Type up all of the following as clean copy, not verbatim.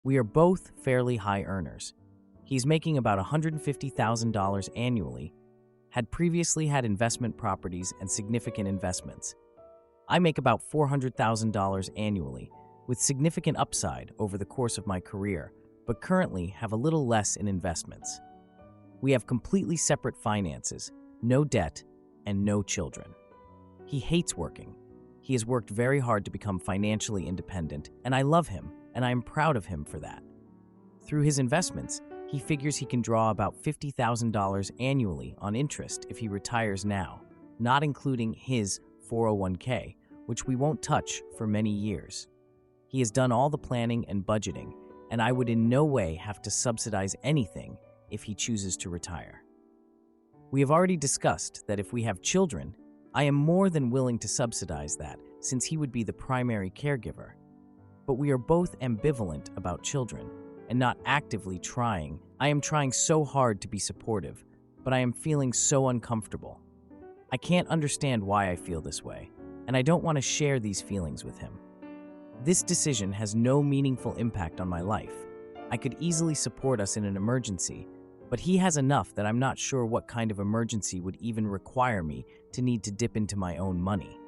We are both fairly high earners. He's making about $150,000 annually, had previously had investment properties and significant investments. I make about $400,000 annually, with significant upside over the course of my career, but currently have a little less in investments. We have completely separate finances, no debt, and no children. He hates working. He has worked very hard to become financially independent, and I love him, and I am proud of him for that. Through his investments, he figures he can draw about $50,000 annually on interest if he retires now, not including his 401k, which we won't touch for many years. He has done all the planning and budgeting, and I would in no way have to subsidize anything if he chooses to retire. We have already discussed that if we have children, I am more than willing to subsidize that, since he would be the primary caregiver. But we are both ambivalent about children, and not actively trying. I am trying so hard to be supportive, but I am feeling so uncomfortable. I can't understand why I feel this way, and I don't want to share these feelings with him. This decision has no meaningful impact on my life. I could easily support us in an emergency, but he has enough that I'm not sure what kind of emergency would even require me to need to dip into my own money.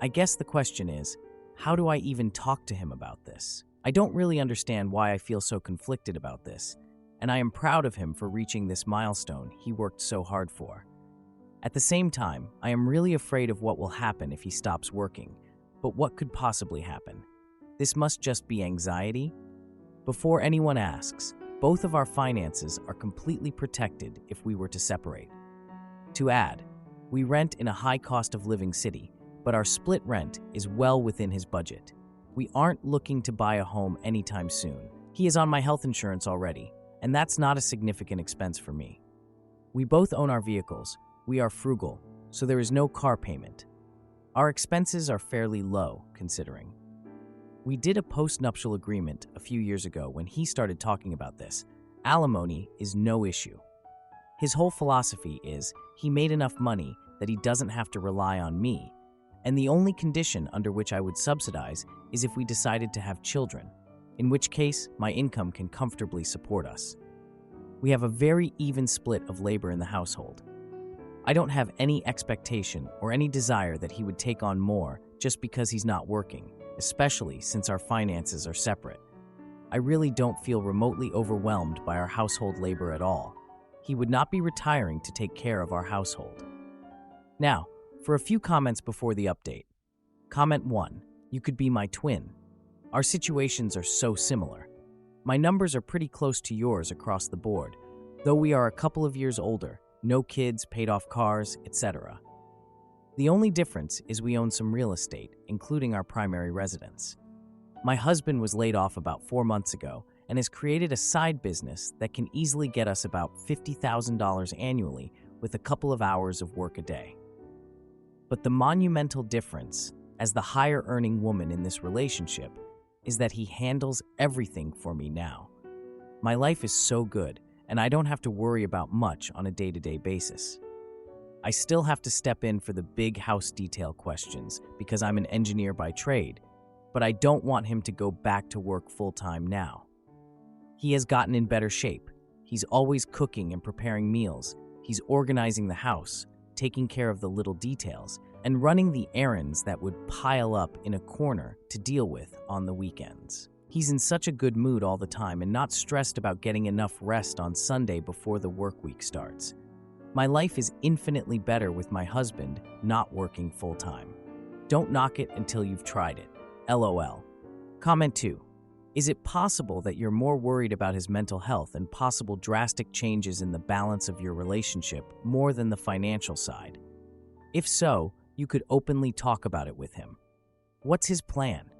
I guess the question is, how do I even talk to him about this? I don't really understand why I feel so conflicted about this, and I am proud of him for reaching this milestone he worked so hard for. At the same time, I am really afraid of what will happen if he stops working, but what could possibly happen? This must just be anxiety? Before anyone asks, both of our finances are completely protected if we were to separate. To add, we rent in a high cost of living city, but our split rent is well within his budget. We aren't looking to buy a home anytime soon. He is on my health insurance already, and that's not a significant expense for me. We both own our vehicles. We are frugal, so there is no car payment. Our expenses are fairly low, considering. We did a post-nuptial agreement a few years ago when he started talking about this. Alimony is no issue. His whole philosophy is he made enough money that he doesn't have to rely on me, and the only condition under which I would subsidize is if we decided to have children, in which case my income can comfortably support us. We have a very even split of labor in the household. I don't have any expectation or any desire that he would take on more just because he's not working, especially since our finances are separate. I really don't feel remotely overwhelmed by our household labor at all. He would not be retiring to take care of our household. Now, for a few comments before the update. Comment 1. You could be my twin. Our situations are so similar. My numbers are pretty close to yours across the board, though we are a couple of years older, no kids, paid off cars, etc. The only difference is we own some real estate, including our primary residence. My husband was laid off about 4 months ago and has created a side business that can easily get us about $50,000 annually with a couple of hours of work a day. But the monumental difference, as the higher earning woman in this relationship, is that he handles everything for me now. My life is so good, and I don't have to worry about much on a day-to-day basis. I still have to step in for the big house detail questions because I'm an engineer by trade, but I don't want him to go back to work full-time now. He has gotten in better shape. He's always cooking and preparing meals. He's organizing the house, taking care of the little details, and running the errands that would pile up in a corner to deal with on the weekends. He's in such a good mood all the time and not stressed about getting enough rest on Sunday before the work week starts. My life is infinitely better with my husband not working full-time. Don't knock it until you've tried it. LOL. Comment 2. Is it possible that you're more worried about his mental health and possible drastic changes in the balance of your relationship more than the financial side? If so, you could openly talk about it with him. What's his plan?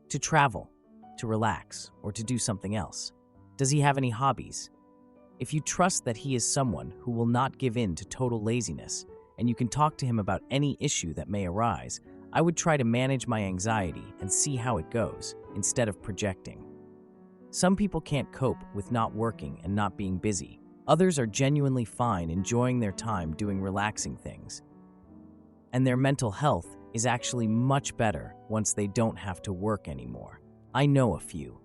To travel, to relax, or to do something else? Does he have any hobbies? If you trust that he is someone who will not give in to total laziness, and you can talk to him about any issue that may arise, I would try to manage my anxiety and see how it goes, instead of projecting. Some people can't cope with not working and not being busy. Others are genuinely fine enjoying their time doing relaxing things. And their mental health is actually much better once they don't have to work anymore. I know a few.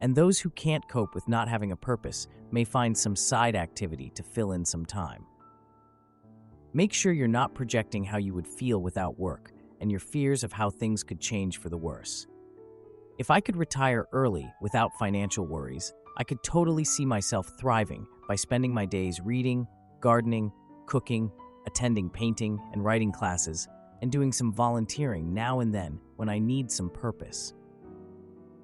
And those who can't cope with not having a purpose may find some side activity to fill in some time. Make sure you're not projecting how you would feel without work and your fears of how things could change for the worse. If I could retire early without financial worries, I could totally see myself thriving by spending my days reading, gardening, cooking, attending painting and writing classes, and doing some volunteering now and then when I need some purpose.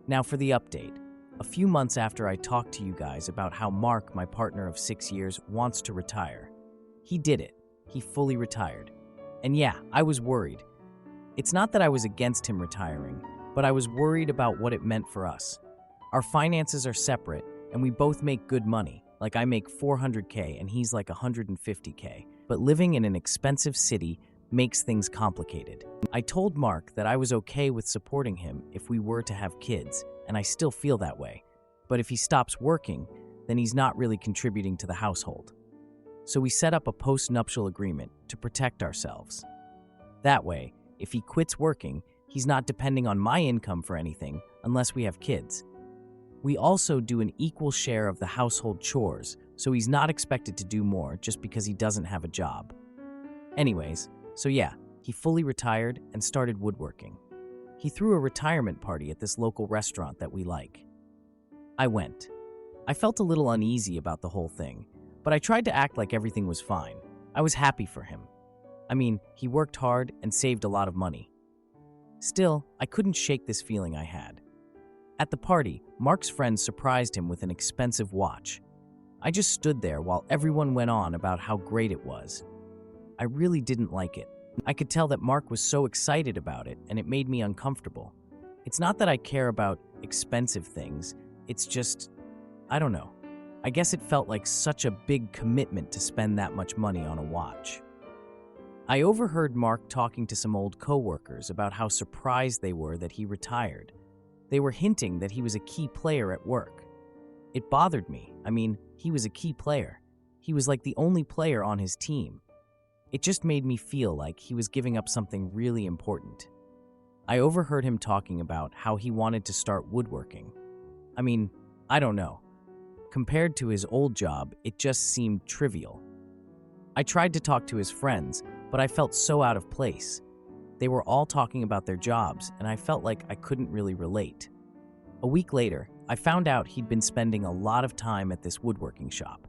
Now for the update. A few months after I talked to you guys about how Mark, my partner of 6 years, wants to retire. He did it. He fully retired. And yeah, I was worried. It's not that I was against him retiring, but I was worried about what it meant for us. Our finances are separate, and we both make good money. Like I make $400K and he's like $150K. But living in an expensive city makes things complicated. I told Mark that I was okay with supporting him if we were to have kids, and I still feel that way. But if he stops working, then he's not really contributing to the household. So we set up a post-nuptial agreement to protect ourselves. That way, if he quits working, he's not depending on my income for anything unless we have kids. We also do an equal share of the household chores, so he's not expected to do more just because he doesn't have a job. Anyways, so yeah, he fully retired and started woodworking. He threw a retirement party at this local restaurant that we like. I went. I felt a little uneasy about the whole thing, but I tried to act like everything was fine. I was happy for him. I mean, he worked hard and saved a lot of money. Still, I couldn't shake this feeling I had. At the party, Mark's friends surprised him with an expensive watch. I just stood there while everyone went on about how great it was. I really didn't like it. I could tell that Mark was so excited about it, and it made me uncomfortable. It's not that I care about expensive things, it's just, I don't know. I guess it felt like such a big commitment to spend that much money on a watch. I overheard Mark talking to some old coworkers about how surprised they were that he retired. They were hinting that he was a key player at work. It bothered me. I mean, he was a key player. He was like the only player on his team. It just made me feel like he was giving up something really important. I overheard him talking about how he wanted to start woodworking. I mean, I don't know. Compared to his old job, it just seemed trivial. I tried to talk to his friends, but I felt so out of place. They were all talking about their jobs, and I felt like I couldn't really relate. A week later, I found out he'd been spending a lot of time at this woodworking shop.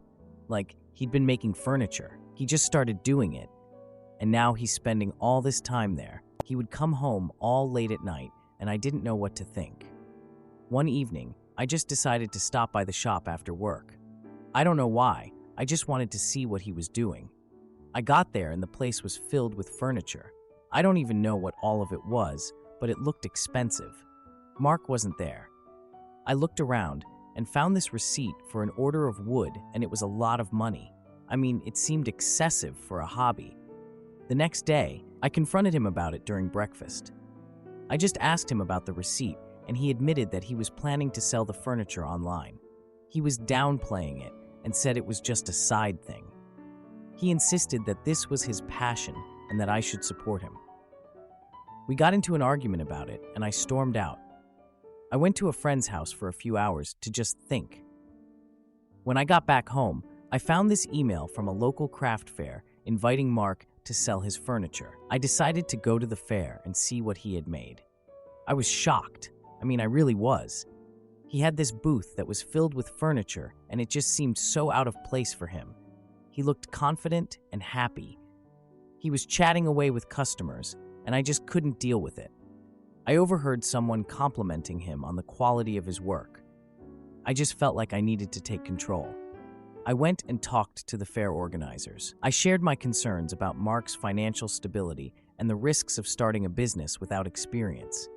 Like, he'd been making furniture. He just started doing it, and now he's spending all this time there. He would come home all late at night, and I didn't know what to think. One evening, I just decided to stop by the shop after work. I don't know why, I just wanted to see what he was doing. I got there and the place was filled with furniture. I don't even know what all of it was, but it looked expensive. Mark wasn't there. I looked around and found this receipt for an order of wood, and it was a lot of money. I mean, it seemed excessive for a hobby. The next day, I confronted him about it during breakfast. I just asked him about the receipt, and he admitted that he was planning to sell the furniture online. He was downplaying it and said it was just a side thing. He insisted that this was his passion and that I should support him. We got into an argument about it, and I stormed out. I went to a friend's house for a few hours to just think. When I got back home, I found this email from a local craft fair inviting Mark to sell his furniture. I decided to go to the fair and see what he had made. I was shocked. I mean, I really was. He had this booth that was filled with furniture, and it just seemed so out of place for him. He looked confident and happy. He was chatting away with customers, and I just couldn't deal with it. I overheard someone complimenting him on the quality of his work. I just felt like I needed to take control. I went and talked to the fair organizers. I shared my concerns about Mark's financial stability and the risks of starting a business without experience.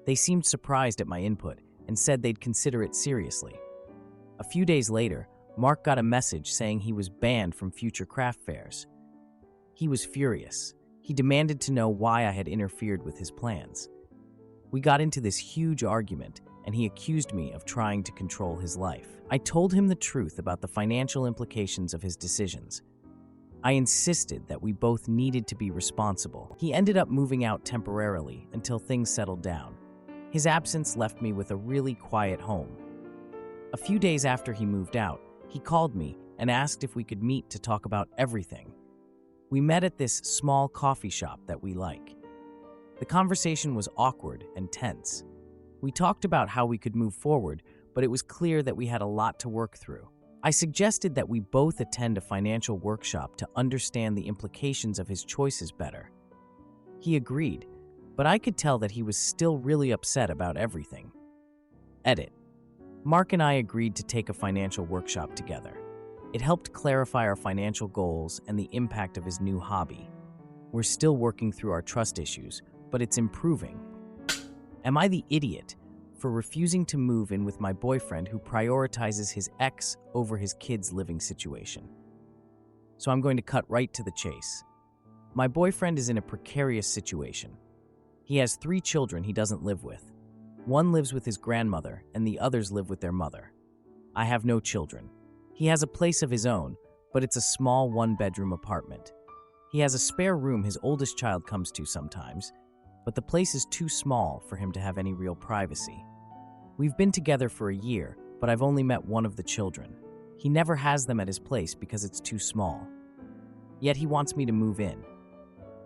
They seemed surprised at my input and said they'd consider it seriously. A few days later, Mark got a message saying he was banned from future craft fairs. He was furious. He demanded to know why I had interfered with his plans. We got into this huge argument, and he accused me of trying to control his life. I told him the truth about the financial implications of his decisions. I insisted that we both needed to be responsible. He ended up moving out temporarily until things settled down. His absence left me with a really quiet home. A few days after he moved out, he called me and asked if we could meet to talk about everything. We met at this small coffee shop that we like. The conversation was awkward and tense. We talked about how we could move forward, but it was clear that we had a lot to work through. I suggested that we both attend a financial workshop to understand the implications of his choices better. He agreed, but I could tell that he was still really upset about everything. Edit. Mark and I agreed to take a financial workshop together. It helped clarify our financial goals and the impact of his new hobby. We're still working through our trust issues, but it's improving. Am I the idiot for refusing to move in with my boyfriend who prioritizes his ex over his kids' living situation? So I'm going to cut right to the chase. My boyfriend is in a precarious situation. He has 3 children he doesn't live with. One lives with his grandmother and the others live with their mother. I have no children. He has a place of his own, but it's a small 1-bedroom apartment. He has a spare room his oldest child comes to sometimes, but the place is too small for him to have any real privacy. We've been together for a year, but I've only met one of the children. He never has them at his place because it's too small. Yet he wants me to move in.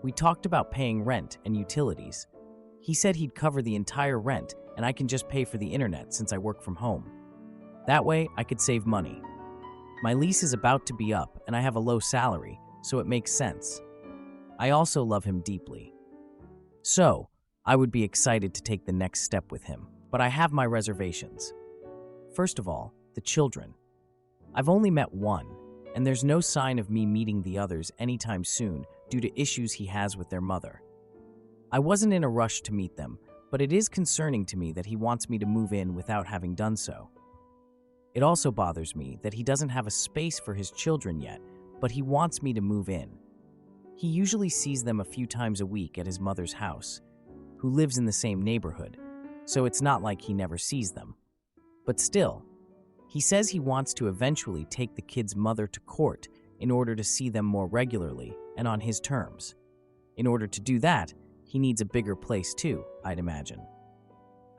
We talked about paying rent and utilities. He said he'd cover the entire rent and I can just pay for the internet since I work from home. That way, I could save money. My lease is about to be up and I have a low salary, so it makes sense. I also love him deeply. So, I would be excited to take the next step with him, but I have my reservations. First of all, the children. I've only met one, and there's no sign of me meeting the others anytime soon due to issues he has with their mother. I wasn't in a rush to meet them, but it is concerning to me that he wants me to move in without having done so. It also bothers me that he doesn't have a space for his children yet, but he wants me to move in. He usually sees them a few times a week at his mother's house, who lives in the same neighborhood, so it's not like he never sees them. But still, he says he wants to eventually take the kid's mother to court in order to see them more regularly and on his terms. In order to do that, he needs a bigger place too, I'd imagine.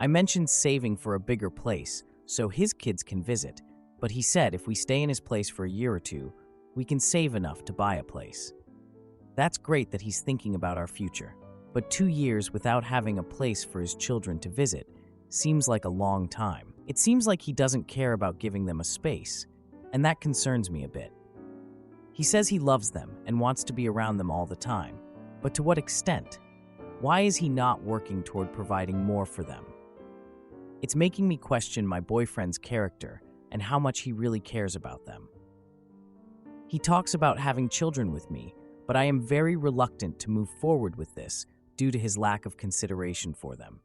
I mentioned saving for a bigger place so his kids can visit, but he said if we stay in his place for a year or two, we can save enough to buy a place. That's great that he's thinking about our future, but 2 years without having a place for his children to visit seems like a long time. It seems like he doesn't care about giving them a space, and that concerns me a bit. He says he loves them and wants to be around them all the time, but to what extent? Why is he not working toward providing more for them? It's making me question my boyfriend's character and how much he really cares about them. He talks about having children with me, but I am very reluctant to move forward with this due to his lack of consideration for them.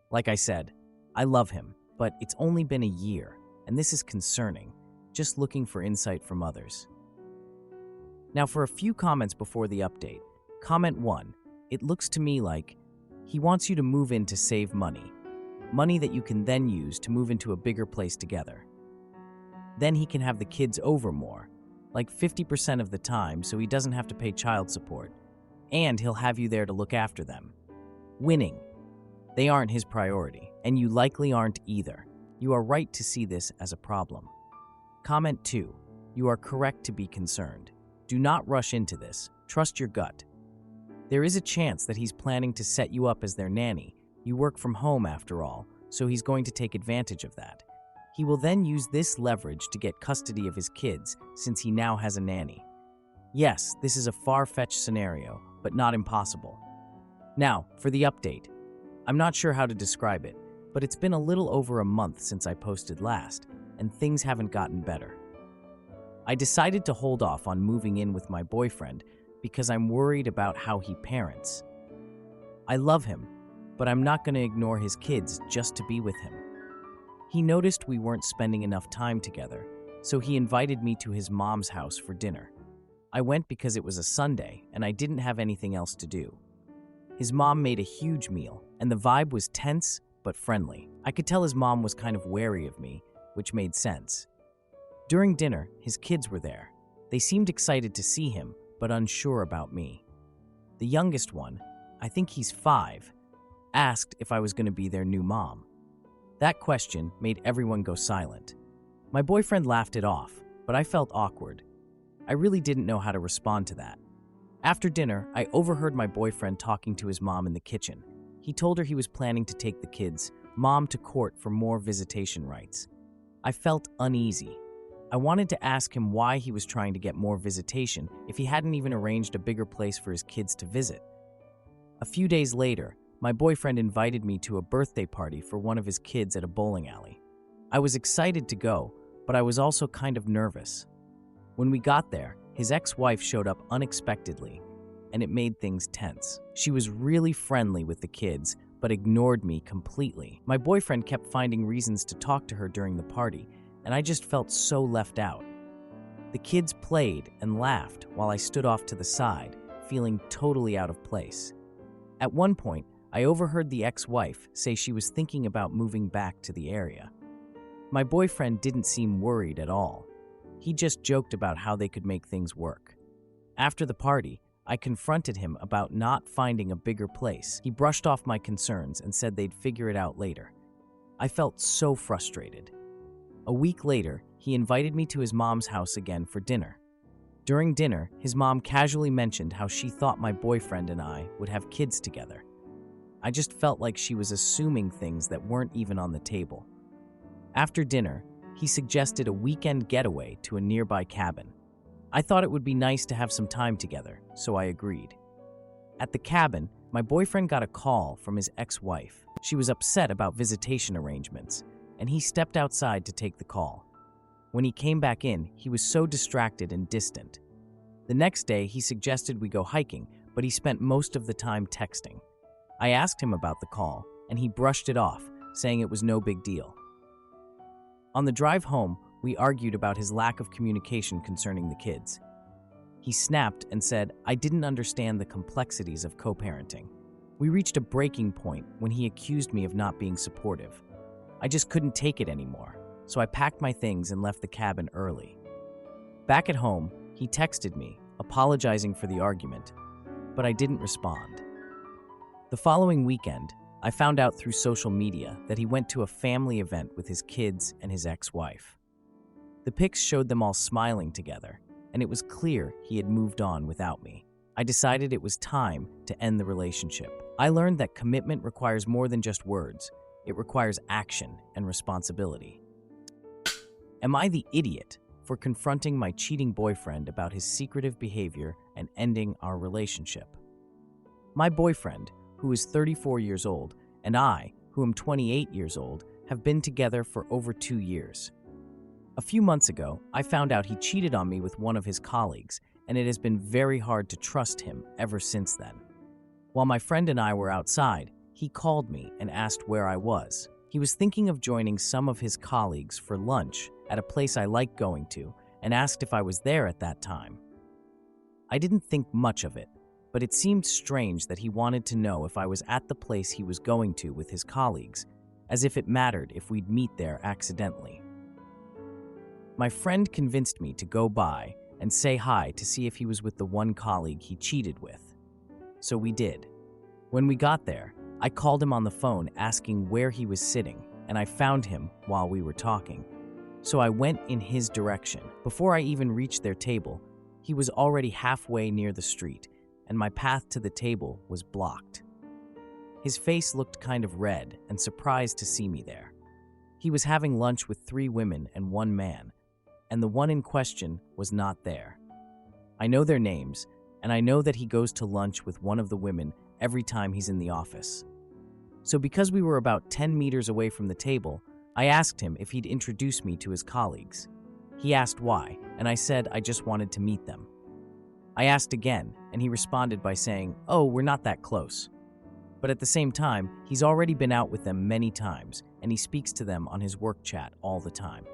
Like I said, I love him, but it's only been a year, and this is concerning, just looking for insight from others. Now for a few comments before the update. Comment 1. It looks to me like he wants you to move in to save money that you can then use to move into a bigger place together. Then he can have the kids over more, like 50% of the time, so he doesn't have to pay child support, and he'll have you there to look after them. Winning. They aren't his priority, and you likely aren't either. You are right to see this as a problem. Comment 2. You are correct to be concerned. Do not rush into this. Trust your gut. There is a chance that he's planning to set you up as their nanny. You work from home after all, so he's going to take advantage of that. He will then use this leverage to get custody of his kids since he now has a nanny. Yes, this is a far-fetched scenario, but not impossible. Now, for the update. I'm not sure how to describe it, but it's been a little over a month since I posted last, and things haven't gotten better. I decided to hold off on moving in with my boyfriend because I'm worried about how he parents. I love him, but I'm not going to ignore his kids just to be with him. He noticed we weren't spending enough time together, so he invited me to his mom's house for dinner. I went because it was a Sunday and I didn't have anything else to do. His mom made a huge meal, and the vibe was tense but friendly. I could tell his mom was kind of wary of me, which made sense. During dinner, his kids were there. They seemed excited to see him, but unsure about me. The youngest one, I think he's 5, asked if I was going to be their new mom. That question made everyone go silent. My boyfriend laughed it off, but I felt awkward. I really didn't know how to respond to that. After dinner, I overheard my boyfriend talking to his mom in the kitchen. He told her he was planning to take the kids' mom to court for more visitation rights. I felt uneasy. I wanted to ask him why he was trying to get more visitation if he hadn't even arranged a bigger place for his kids to visit. A few days later, my boyfriend invited me to a birthday party for one of his kids at a bowling alley. I was excited to go, but I was also kind of nervous. When we got there, his ex-wife showed up unexpectedly, and it made things tense. She was really friendly with the kids, but ignored me completely. My boyfriend kept finding reasons to talk to her during the party, and I just felt so left out. The kids played and laughed while I stood off to the side, feeling totally out of place. At one point, I overheard the ex-wife say she was thinking about moving back to the area. My boyfriend didn't seem worried at all. He just joked about how they could make things work. After the party, I confronted him about not finding a bigger place. He brushed off my concerns and said they'd figure it out later. I felt so frustrated. A week later, he invited me to his mom's house again for dinner. During dinner, his mom casually mentioned how she thought my boyfriend and I would have kids together. I just felt like she was assuming things that weren't even on the table. After dinner, he suggested a weekend getaway to a nearby cabin. I thought it would be nice to have some time together, so I agreed. At the cabin, my boyfriend got a call from his ex-wife. She was upset about visitation arrangements, and he stepped outside to take the call. When he came back in, he was so distracted and distant. The next day, he suggested we go hiking, but he spent most of the time texting. I asked him about the call, and he brushed it off, saying it was no big deal. On the drive home, we argued about his lack of communication concerning the kids. He snapped and said, I didn't understand the complexities of co-parenting. We reached a breaking point when he accused me of not being supportive. I just couldn't take it anymore, so I packed my things and left the cabin early. Back at home, he texted me, apologizing for the argument, but I didn't respond. The following weekend, I found out through social media that he went to a family event with his kids and his ex-wife. The pics showed them all smiling together, and it was clear he had moved on without me. I decided it was time to end the relationship. I learned that commitment requires more than just words. It requires action and responsibility. Am I the idiot for confronting my cheating boyfriend about his secretive behavior and ending our relationship? My boyfriend, who is 34 years old, and I, who am 28 years old, have been together for over 2 years. A few months ago, I found out he cheated on me with one of his colleagues, and it has been very hard to trust him ever since then. While my friend and I were outside, he called me and asked where I was. He was thinking of joining some of his colleagues for lunch at a place I like going to, and asked if I was there at that time. I didn't think much of it, but it seemed strange that he wanted to know if I was at the place he was going to with his colleagues, as if it mattered if we'd meet there accidentally. My friend convinced me to go by and say hi to see if he was with the one colleague he cheated with. So we did. When we got there, I called him on the phone asking where he was sitting, and I found him while we were talking. So I went in his direction. Before I even reached their table, he was already halfway near the street, and my path to the table was blocked. His face looked kind of red and surprised to see me there. He was having lunch with 3 women and 1 man, and the one in question was not there. I know their names, and I know that he goes to lunch with one of the women every time he's in the office. So because we were about 10 meters away from the table, I asked him if he'd introduce me to his colleagues. He asked why, and I said I just wanted to meet them. I asked again, and he responded by saying, "Oh, we're not that close." But at the same time, he's already been out with them many times, and he speaks to them on his work chat all the time.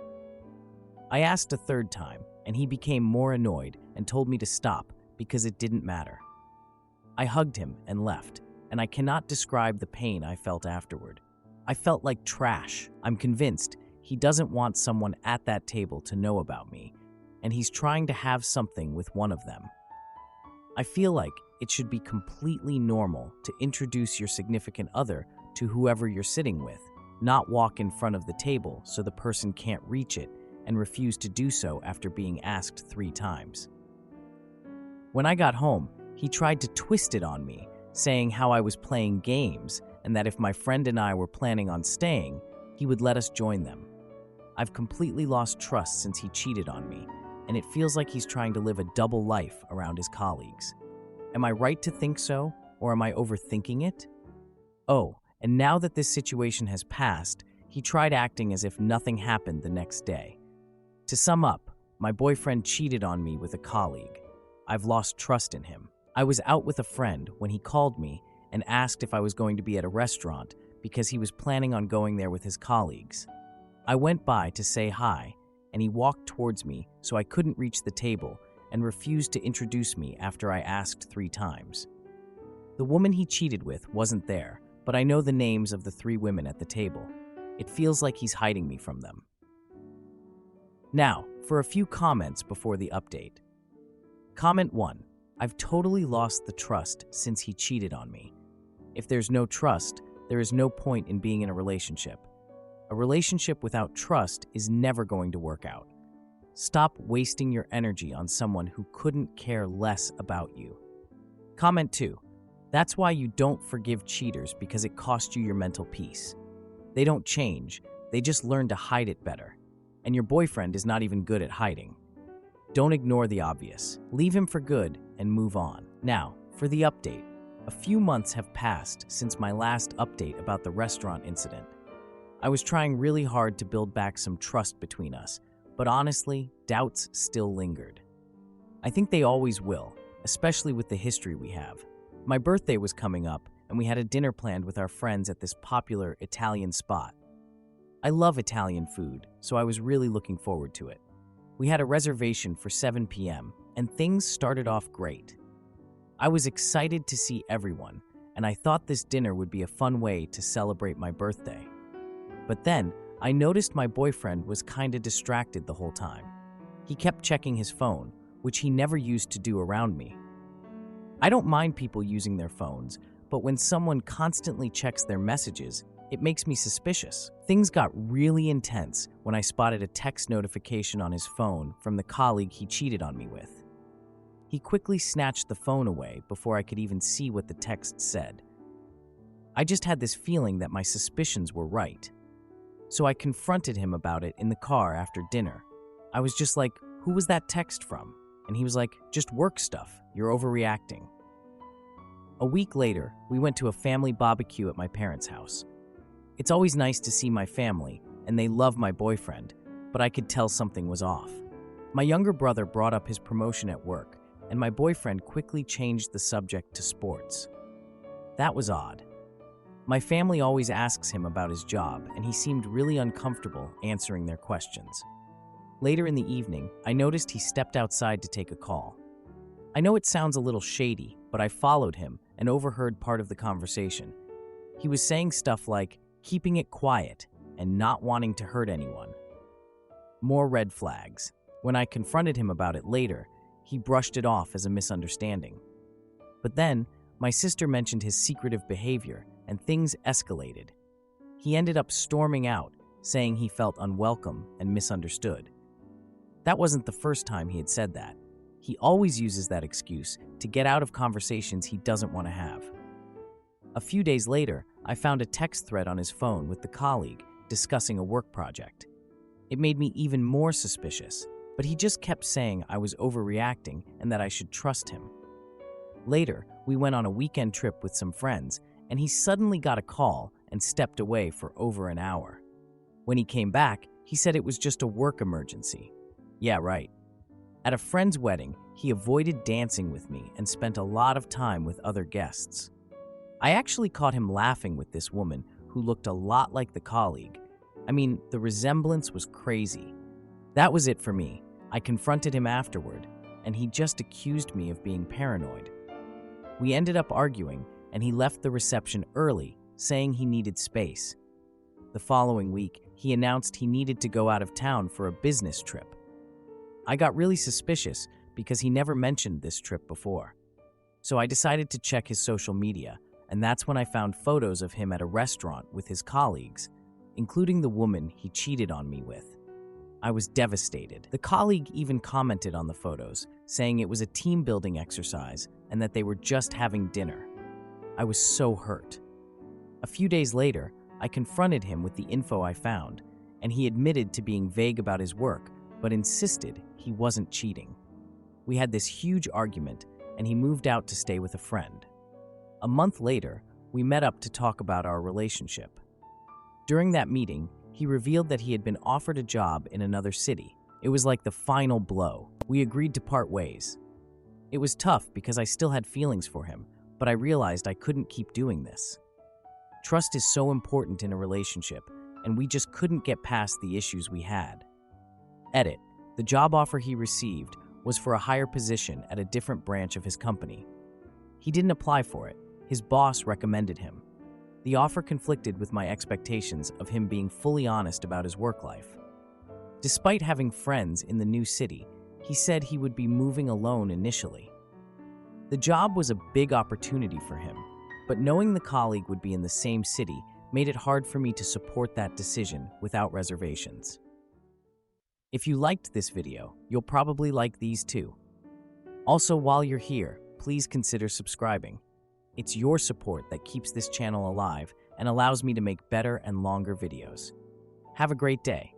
I asked a 3rd time, and he became more annoyed and told me to stop because it didn't matter. I hugged him and left, and I cannot describe the pain I felt afterward. I felt like trash. I'm convinced he doesn't want someone at that table to know about me, and he's trying to have something with one of them. I feel like it should be completely normal to introduce your significant other to whoever you're sitting with, not walk in front of the table so the person can't reach it and refused to do so after being asked 3 times. When I got home, he tried to twist it on me, saying how I was playing games and that if my friend and I were planning on staying, he would let us join them. I've completely lost trust since he cheated on me, and it feels like he's trying to live a double life around his colleagues. Am I right to think so, or am I overthinking it? Oh, and now that this situation has passed, he tried acting as if nothing happened the next day. To sum up, my boyfriend cheated on me with a colleague. I've lost trust in him. I was out with a friend when he called me and asked if I was going to be at a restaurant because he was planning on going there with his colleagues. I went by to say hi, and he walked towards me so I couldn't reach the table and refused to introduce me after I asked 3 times. The woman he cheated with wasn't there, but I know the names of the 3 women at the table. It feels like he's hiding me from them. Now, for a few comments before the update. Comment 1. I've totally lost the trust since he cheated on me. If there's no trust, there is no point in being in a relationship. A relationship without trust is never going to work out. Stop wasting your energy on someone who couldn't care less about you. Comment 2. That's why you don't forgive cheaters, because it costs you your mental peace. They don't change, they just learn to hide it better. And your boyfriend is not even good at hiding. Don't ignore the obvious. Leave him for good and move on. Now, for the update. A few months have passed since my last update about the restaurant incident. I was trying really hard to build back some trust between us, but honestly, doubts still lingered. I think they always will, especially with the history we have. My birthday was coming up, and we had a dinner planned with our friends at this popular Italian spot. I love Italian food, so I was really looking forward to it. We had a reservation for 7 p.m., and things started off great. I was excited to see everyone, and I thought this dinner would be a fun way to celebrate my birthday. But then, I noticed my boyfriend was kinda distracted the whole time. He kept checking his phone, which he never used to do around me. I don't mind people using their phones, but when someone constantly checks their messages, it makes me suspicious. Things got really intense when I spotted a text notification on his phone from the colleague he cheated on me with. He quickly snatched the phone away before I could even see what the text said. I just had this feeling that my suspicions were right. So I confronted him about it in the car after dinner. I was just like, "Who was that text from?" And he was like, "Just work stuff. You're overreacting." A week later, we went to a family barbecue at my parents' house. It's always nice to see my family, and they love my boyfriend, but I could tell something was off. My younger brother brought up his promotion at work, and my boyfriend quickly changed the subject to sports. That was odd. My family always asks him about his job, and he seemed really uncomfortable answering their questions. Later in the evening, I noticed he stepped outside to take a call. I know it sounds a little shady, but I followed him and overheard part of the conversation. He was saying stuff like keeping it quiet and not wanting to hurt anyone. More red flags. When I confronted him about it later, he brushed it off as a misunderstanding. But then, my sister mentioned his secretive behavior, and things escalated. He ended up storming out, saying he felt unwelcome and misunderstood. That wasn't the first time he had said that. He always uses that excuse to get out of conversations he doesn't want to have. A few days later, I found a text thread on his phone with the colleague discussing a work project. It made me even more suspicious, but he just kept saying I was overreacting and that I should trust him. Later, we went on a weekend trip with some friends, and he suddenly got a call and stepped away for over an hour. When he came back, he said it was just a work emergency. Yeah, right. At a friend's wedding, he avoided dancing with me and spent a lot of time with other guests. I actually caught him laughing with this woman who looked a lot like the colleague. I mean, the resemblance was crazy. That was it for me. I confronted him afterward, and he just accused me of being paranoid. We ended up arguing, and he left the reception early, saying he needed space. The following week, he announced he needed to go out of town for a business trip. I got really suspicious because he never mentioned this trip before. So I decided to check his social media, and that's when I found photos of him at a restaurant with his colleagues, including the woman he cheated on me with. I was devastated. The colleague even commented on the photos, saying it was a team-building exercise and that they were just having dinner. I was so hurt. A few days later, I confronted him with the info I found, and he admitted to being vague about his work, but insisted he wasn't cheating. We had this huge argument, and he moved out to stay with a friend. A month later, we met up to talk about our relationship. During that meeting, he revealed that he had been offered a job in another city. It was like the final blow. We agreed to part ways. It was tough because I still had feelings for him, but I realized I couldn't keep doing this. Trust is so important in a relationship, and we just couldn't get past the issues we had. Edit. The job offer he received was for a higher position at a different branch of his company. He didn't apply for it. His boss recommended him. The offer conflicted with my expectations of him being fully honest about his work life. Despite having friends in the new city, he said he would be moving alone initially. The job was a big opportunity for him, but knowing the colleague would be in the same city made it hard for me to support that decision without reservations. If you liked this video, you'll probably like these too. Also, while you're here, please consider subscribing. It's your support that keeps this channel alive and allows me to make better and longer videos. Have a great day.